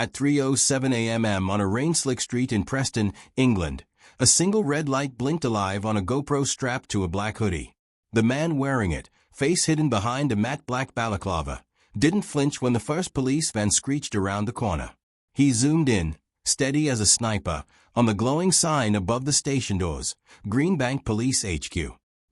At 3:07 a.m. on a rain-slick street in Preston, England, a single red light blinked alive on a GoPro strapped to a black hoodie. The man wearing it, face hidden behind a matte black balaclava, didn't flinch when the first police van screeched around the corner. He zoomed in, steady as a sniper, on the glowing sign above the station doors, Greenbank Police HQ.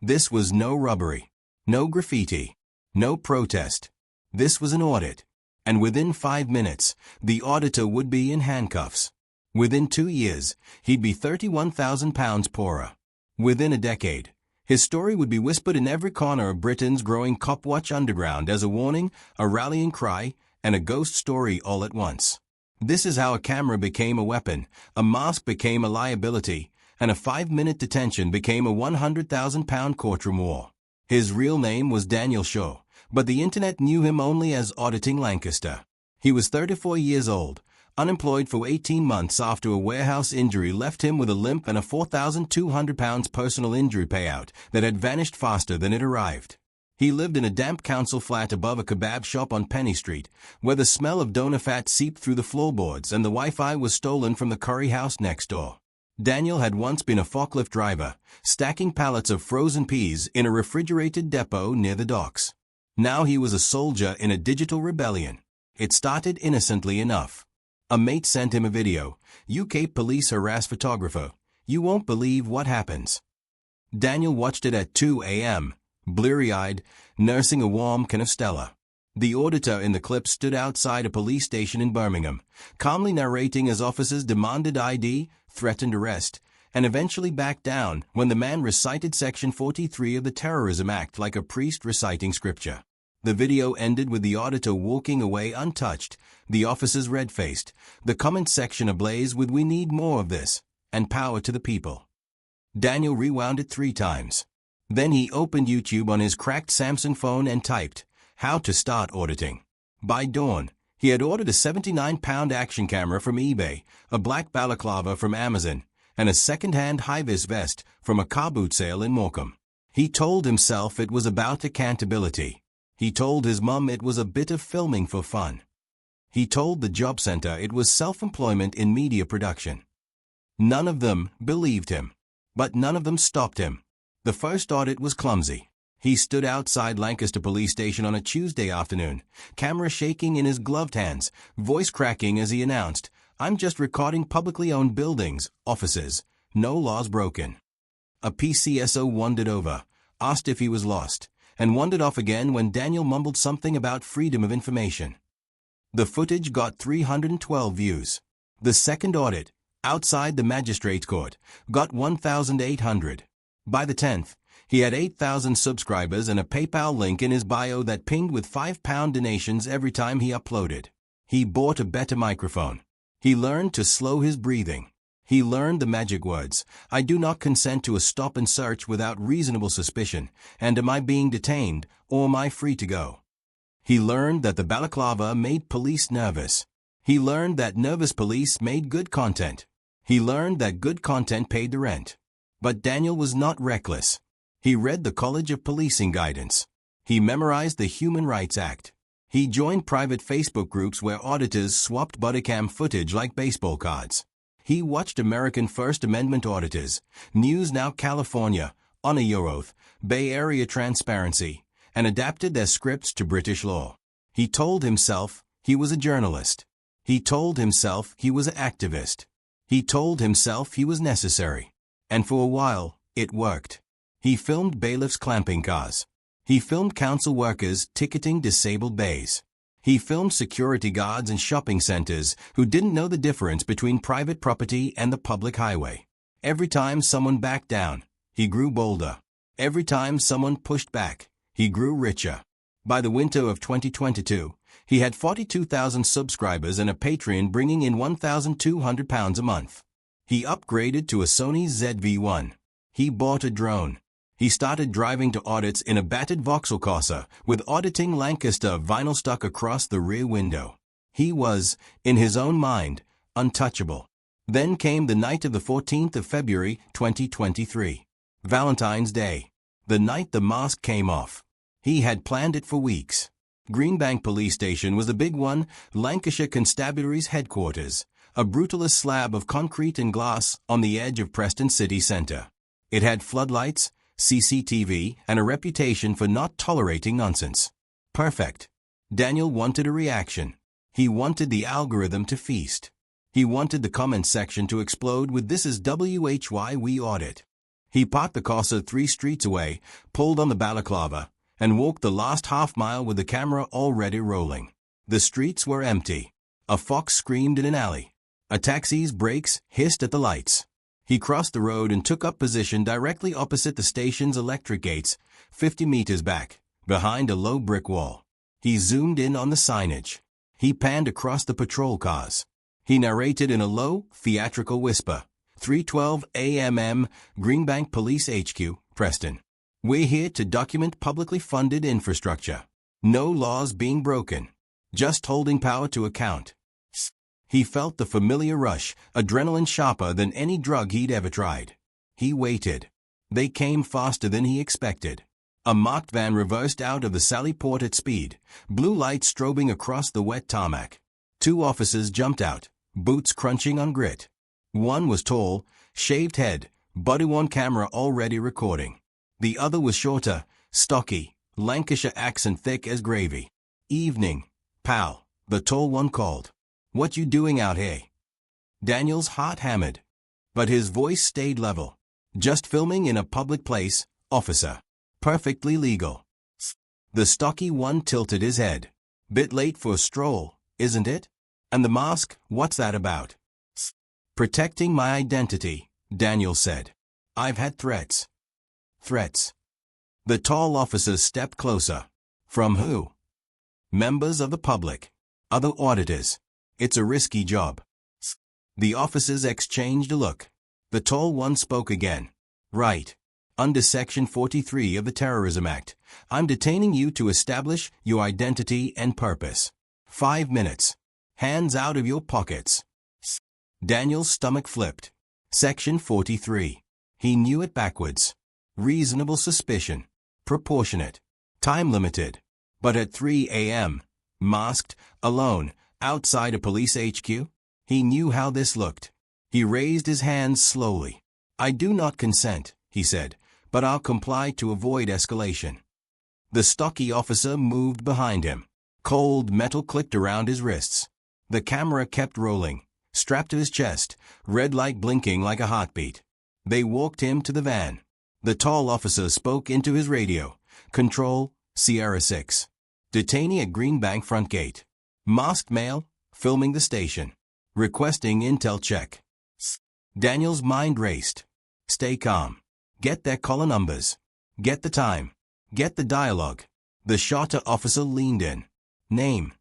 This was no robbery, no graffiti, no protest. This was an audit. And within 5 minutes, the auditor would be in handcuffs. Within 2 years, he'd be £31,000 poorer. Within a decade, his story would be whispered in every corner of Britain's growing copwatch underground as a warning, a rallying cry, and a ghost story all at once. This is how a camera became a weapon, a mask became a liability, and a 5-minute detention became a £100,000 courtroom war. His real name was Daniel Shaw, but the internet knew him only as Auditing Lancaster. He was 34 years old, unemployed for 18 months after a warehouse injury left him with a limp and a £4,200 personal injury payout that had vanished faster than it arrived. He lived in a damp council flat above a kebab shop on Penny Street, where the smell of doner fat seeped through the floorboards and the Wi-Fi was stolen from the curry house next door. Daniel had once been a forklift driver, stacking pallets of frozen peas in a refrigerated depot near the docks. Now he was a soldier in a digital rebellion. It started innocently enough. A mate sent him a video. UK police harass photographer. You won't believe what happens. Daniel watched it at 2 a.m., bleary-eyed, nursing a warm can of Stella. The auditor in the clip stood outside a police station in Birmingham, calmly narrating as officers demanded ID, threatened arrest, and eventually backed down when the man recited Section 43 of the Terrorism Act like a priest reciting scripture. The video ended with the auditor walking away untouched, the officers red-faced, the comment section ablaze with "We need more of this," and "Power to the people." Daniel rewound it 3 times. Then he opened YouTube on his cracked Samsung phone and typed, "How to start auditing." By dawn, he had ordered a £79 action camera from eBay, a black balaclava from Amazon, and a second-hand high-vis vest from a car boot sale in Morecambe. He told himself it was about accountability. He told his mum it was a bit of filming for fun. He told the job center it was self-employment in media production. None of them believed him. But none of them stopped him. The first audit was clumsy. He stood outside Lancaster Police Station on a Tuesday afternoon, camera shaking in his gloved hands, voice cracking as he announced, "I'm just recording publicly owned buildings, offices, no laws broken." A PCSO wandered over, asked if he was lost, and wandered off again when Daniel mumbled something about freedom of information. The footage got 312 views. The second audit, outside the magistrate's court, got 1,800. By the 10th, he had 8,000 subscribers and a PayPal link in his bio that pinged with £5 donations every time he uploaded. He bought a better microphone. He learned to slow his breathing. He learned the magic words, "I do not consent to a stop and search without reasonable suspicion, and am I being detained, or am I free to go?" He learned that the balaclava made police nervous. He learned that nervous police made good content. He learned that good content paid the rent. But Daniel was not reckless. He read the College of Policing guidance. He memorized the Human Rights Act. He joined private Facebook groups where auditors swapped bodycam footage like baseball cards. He watched American First Amendment auditors, News Now California, Honor Your Oath, Bay Area Transparency, and adapted their scripts to British law. He told himself he was a journalist. He told himself he was an activist. He told himself he was necessary. And for a while, it worked. He filmed bailiffs clamping cars. He filmed council workers ticketing disabled bays. He filmed security guards in shopping centers who didn't know the difference between private property and the public highway. Every time someone backed down, he grew bolder. Every time someone pushed back, he grew richer. By the winter of 2022, he had 42,000 subscribers and a Patreon bringing in £1,200 a month. He upgraded to a Sony ZV-1. He bought a drone. He started driving to audits in a battered Vauxhall Corsa with Auditing Lancaster vinyl stuck across the rear window. He was, in his own mind, untouchable. Then came the night of the 14th of February, 2023. Valentine's Day. The night the mask came off. He had planned it for weeks. Greenbank Police Station was the big one, Lancashire Constabulary's headquarters, a brutalist slab of concrete and glass on the edge of Preston city centre. It had floodlights, CCTV, and a reputation for not tolerating nonsense. Perfect. Daniel wanted a reaction. He wanted the algorithm to feast. He wanted the comment section to explode with "This is WHY we audit." He parked the Corsa 3 streets away, pulled on the balaclava, and walked the last half-mile with the camera already rolling. The streets were empty. A fox screamed in an alley. A taxi's brakes hissed at the lights. He crossed the road and took up position directly opposite the station's electric gates, 50 meters back, behind a low brick wall. He zoomed in on the signage. He panned across the patrol cars. He narrated in a low, theatrical whisper, 3:12 a.m. Greenbank Police HQ, Preston. We're here to document publicly funded infrastructure. No laws being broken. Just holding power to account. He felt the familiar rush, adrenaline sharper than any drug he'd ever tried. He waited. They came faster than he expected. A marked van reversed out of the Sally Port at speed, blue lights strobing across the wet tarmac. 2 officers jumped out, boots crunching on grit. One was tall, shaved head, body-worn camera already recording. The other was shorter, stocky, Lancashire accent thick as gravy. "Evening, pal," the tall one called. "What you doing out here?" Daniel's heart hammered, but his voice stayed level. "Just filming in a public place, officer. Perfectly legal." The stocky one tilted his head. "Bit late for a stroll, isn't it? And the mask, what's that about?" "Protecting my identity," Daniel said. "I've had threats." "Threats?" The tall officer stepped closer. "From who?" "Members of the public. Other auditors. It's a risky job." The officers exchanged a look. The tall one spoke again. "Right. Under Section 43 of the Terrorism Act, I'm detaining you to establish your identity and purpose. 5 minutes. Hands out of your pockets." Daniel's stomach flipped. Section 43. He knew it backwards. Reasonable suspicion. Proportionate. Time limited. But at 3 a.m., masked, alone, outside a police HQ, he knew how this looked. He raised his hands slowly. "I do not consent," he said, "but I'll comply to avoid escalation." The stocky officer moved behind him. Cold metal clicked around his wrists. The camera kept rolling, strapped to his chest, red light blinking like a heartbeat. They walked him to the van. The tall officer spoke into his radio. "Control, Sierra 6. Detainee at Greenbank front gate. Masked male, filming the station. Requesting intel check." Daniel's mind raced. "Stay calm. Get their caller numbers. Get the time. Get the dialogue." The shorter officer leaned in. "Name."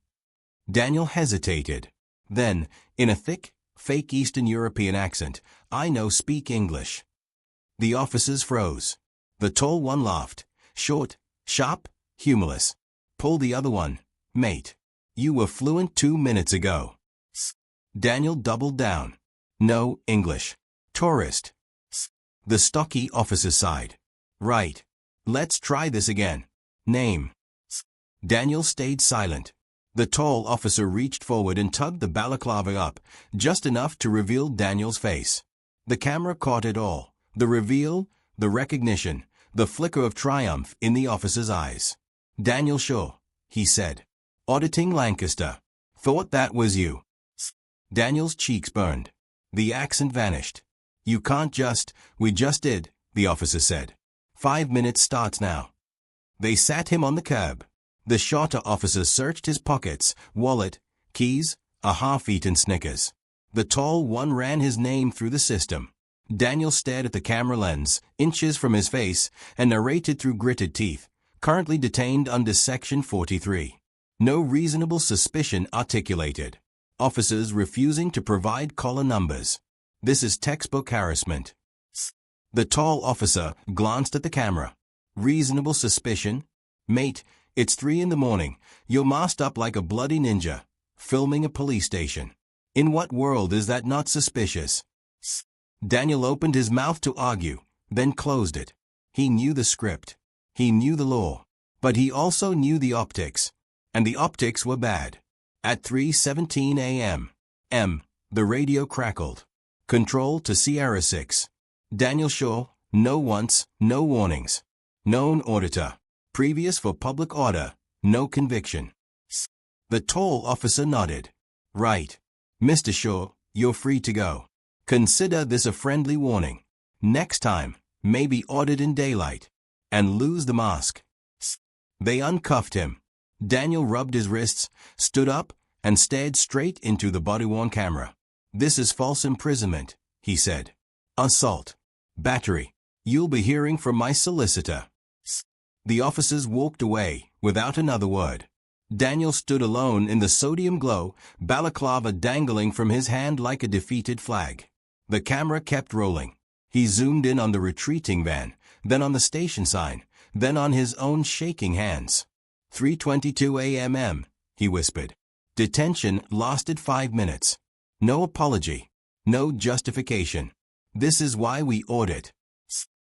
Daniel hesitated. Then, in a thick, fake Eastern European accent, "I know speak English." The officers froze. The tall one laughed. Short, sharp, humorless. Pull the other one. "Mate, you were fluent 2 minutes ago." Daniel doubled down. "No English. Tourist." The stocky officer sighed. "Right. Let's try this again. Name." Daniel stayed silent. The tall officer reached forward and tugged the balaclava up, just enough to reveal Daniel's face. The camera caught it all. The reveal, the recognition, the flicker of triumph in the officer's eyes. "Daniel Shaw," he said. "Auditing Lancaster. Thought that was you." Daniel's cheeks burned. The accent vanished. "You can't just..." "We just did," the officer said. 5 minutes starts now." They sat him on the curb. The shorter officer searched his pockets, wallet, keys, a half-eaten Snickers. The tall one ran his name through the system. Daniel stared at the camera lens, inches from his face, and narrated through gritted teeth. "Currently detained under Section 43. No reasonable suspicion articulated. Officers refusing to provide caller numbers. This is textbook harassment." The tall officer glanced at the camera. "Reasonable suspicion? Mate, it's 3 in the morning. You're masked up like a bloody ninja, filming a police station. In what world is that not suspicious?" Daniel opened his mouth to argue, then closed it. He knew the script. He knew the law. But he also knew the optics. and the optics were bad. At 3:17 a.m. The radio crackled. Control to Sierra 6. Daniel Shaw, no once, no warnings. Known auditor. Previous for public order, no conviction. The tall officer nodded. Right. Mr. Shaw, you're free to go. Consider this a friendly warning. Next time, maybe audit in daylight. And lose the mask. They uncuffed him. Daniel rubbed his wrists, stood up, and stared straight into the body-worn camera. This is false imprisonment, he said. Assault. Battery. You'll be hearing from my solicitor. The officers walked away, without another word. Daniel stood alone in the sodium glow, balaclava dangling from his hand like a defeated flag. The camera kept rolling. He zoomed in on the retreating van, then on the station sign, then on his own shaking hands. 3:22 a.m., he whispered. Detention lasted 5 minutes. No apology. No justification. This is why we audit.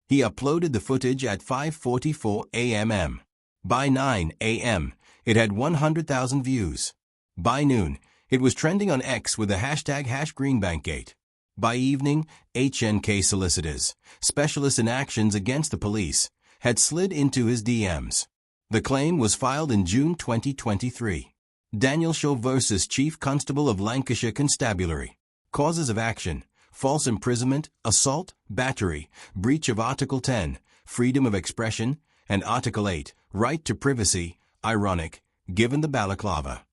He uploaded the footage at 5:44 a.m. By 9 a.m., it had 100,000 views. By noon, it was trending on X with the hashtag #GreenbankGate. By evening, HNK Solicitors, specialists in actions against the police, had slid into his DMs. The claim was filed in June 2023. Daniel Shaw versus Chief Constable of Lancashire Constabulary. Causes of action: false imprisonment, assault, battery, breach of Article 10, freedom of expression, and Article 8, right to privacy, ironic, given the balaclava.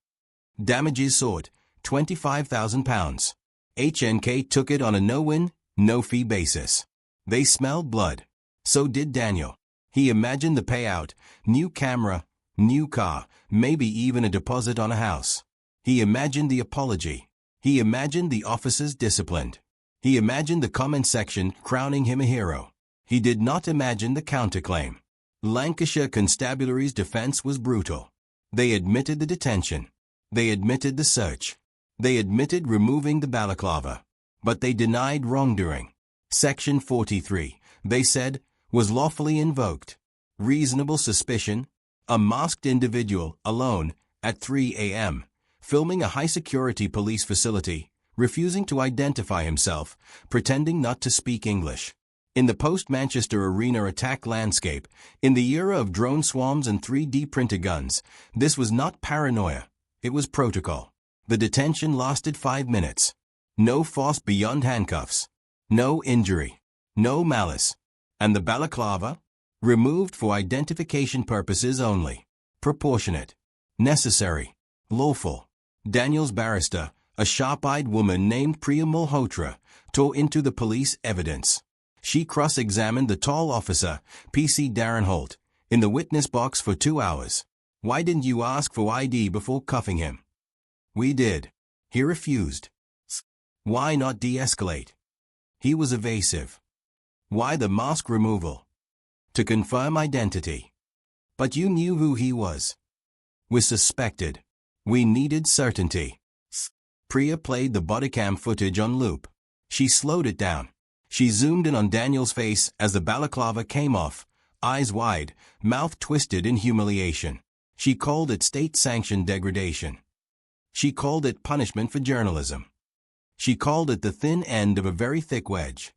Damages sought, £25,000. HNK took it on a no-win, no-fee basis. They smelled blood. So did Daniel. He imagined the payout: new camera, new car, maybe even a deposit on a house. He imagined the apology. He imagined the officers disciplined. He imagined the comment section crowning him a hero. He did not imagine the counterclaim. Lancashire Constabulary's defense was brutal. They admitted the detention. They admitted the search. They admitted removing the balaclava. But they denied wrongdoing. Section 43, they said, was lawfully invoked. Reasonable suspicion: a masked individual, alone, at 3 a.m., filming a high-security police facility, refusing to identify himself, pretending not to speak English. In the post-Manchester Arena attack landscape, in the era of drone swarms and 3D printer guns, this was not paranoia. It was protocol. The detention lasted 5 minutes. No force beyond handcuffs. No injury. No malice. And the balaclava? Removed for identification purposes only. Proportionate. Necessary. Lawful. Daniel's barrister, a sharp-eyed woman named Priya Malhotra, tore into the police evidence. She cross-examined the tall officer, PC Darren Holt, in the witness box for 2 hours. Why didn't you ask for ID before cuffing him? We did. He refused. Why not de-escalate? He was evasive. Why the mask removal? To confirm identity. But you knew who he was. We suspected. We needed certainty. Priya played the bodycam footage on loop. She slowed it down. She zoomed in on Daniel's face as the balaclava came off, eyes wide, mouth twisted in humiliation. She called it state-sanctioned degradation. She called it punishment for journalism. She called it the thin end of a very thick wedge.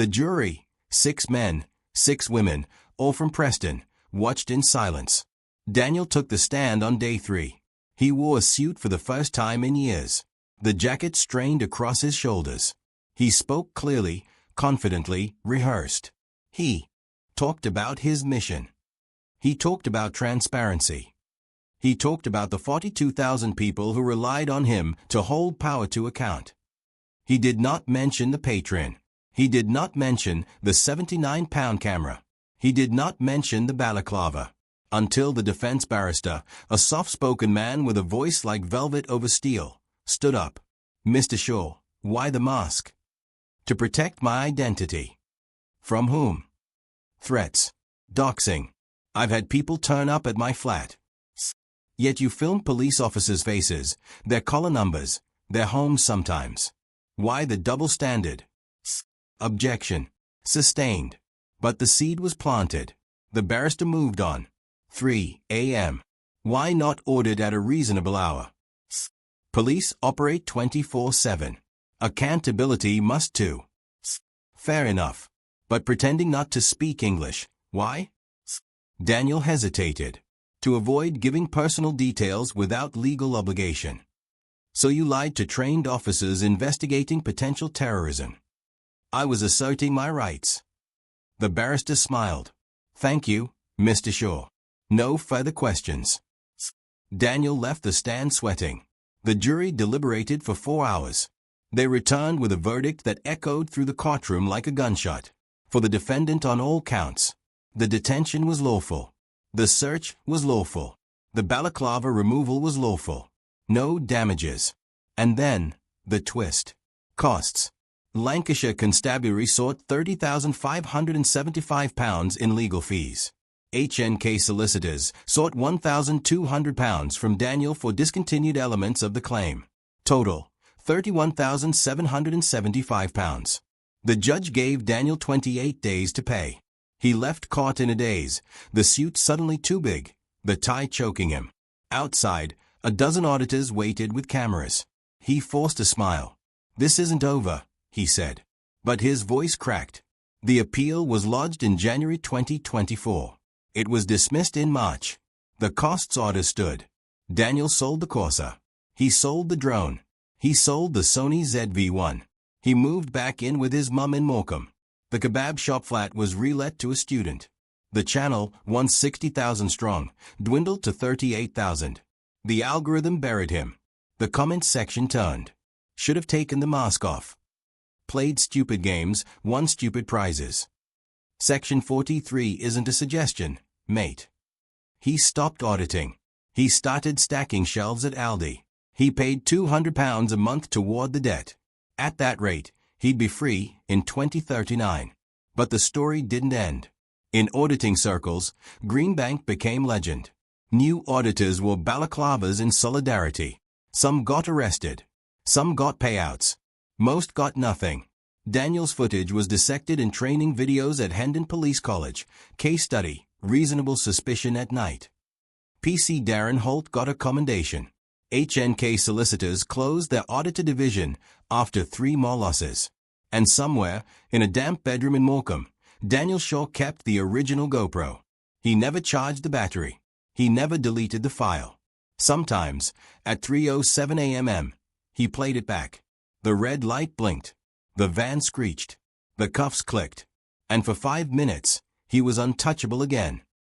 The jury, 6 men, 6 women, all from Preston, watched in silence. Daniel took the stand on day 3. He wore a suit for the first time in years. The jacket strained across his shoulders. He spoke clearly, confidently, rehearsed. He talked about his mission. He talked about transparency. He talked about the 42,000 people who relied on him to hold power to account. He did not mention the Patreon. He did not mention the £79 camera. He did not mention the balaclava. Until the defense barrister, a soft-spoken man with a voice like velvet over steel, stood up. Mr. Shaw, why the mask? To protect my identity. From whom? Threats. Doxing. I've had people turn up at my flat. Yet you film police officers' faces, their collar numbers, their homes sometimes. Why the double standard? Objection. Sustained. But the seed was planted. The barrister moved on. 3 a.m. Why not audit at a reasonable hour? Police operate 24/7. Accountability must too. Fair enough. But pretending not to speak English, why? Daniel hesitated. To avoid giving personal details without legal obligation. So you lied to trained officers investigating potential terrorism. I was asserting my rights. The barrister smiled. Thank you, Mr. Shaw. No further questions. Daniel left the stand sweating. The jury deliberated for 4 hours. They returned with a verdict that echoed through the courtroom like a gunshot. For the defendant on all counts. The detention was lawful. The search was lawful. The balaclava removal was lawful. No damages. And then, the twist. Costs. Lancashire Constabulary sought £30,575 in legal fees. HNK Solicitors sought £1,200 from Daniel for discontinued elements of the claim. Total, £31,775. The judge gave Daniel 28 days to pay. He left court in a daze, the suit suddenly too big, the tie choking him. Outside, a dozen auditors waited with cameras. He forced a smile. This isn't over, he said. But his voice cracked. The appeal was lodged in January 2024. It was dismissed in March. The costs order stood. Daniel sold the Corsa. He sold the drone. He sold the Sony ZV-1. He moved back in with his mum in Morecambe. The kebab shop flat was relet to a student. The channel, once 60,000 strong, dwindled to 38,000. The algorithm buried him. The comments section turned. Should have taken the mask off. Played stupid games, won stupid prizes. Section 43 isn't a suggestion, mate. He stopped auditing. He started stacking shelves at Aldi. He paid £200 a month toward the debt. At that rate, he'd be free in 2039. But the story didn't end. In auditing circles, Greenbank became legend. New auditors wore balaclavas in solidarity. Some got arrested. Some got payouts. Most got nothing. Daniel's footage was dissected in training videos at Hendon Police College. Case study, reasonable suspicion at night. PC Darren Holt got a commendation. HNK Solicitors closed their auditor division after 3 more losses. And somewhere, in a damp bedroom in Morecambe, Daniel Shaw kept the original GoPro. He never charged the battery. He never deleted the file. Sometimes, at 3:07 a.m., he played it back. The red light blinked. The van screeched. The cuffs clicked. And for 5 minutes, he was untouchable again.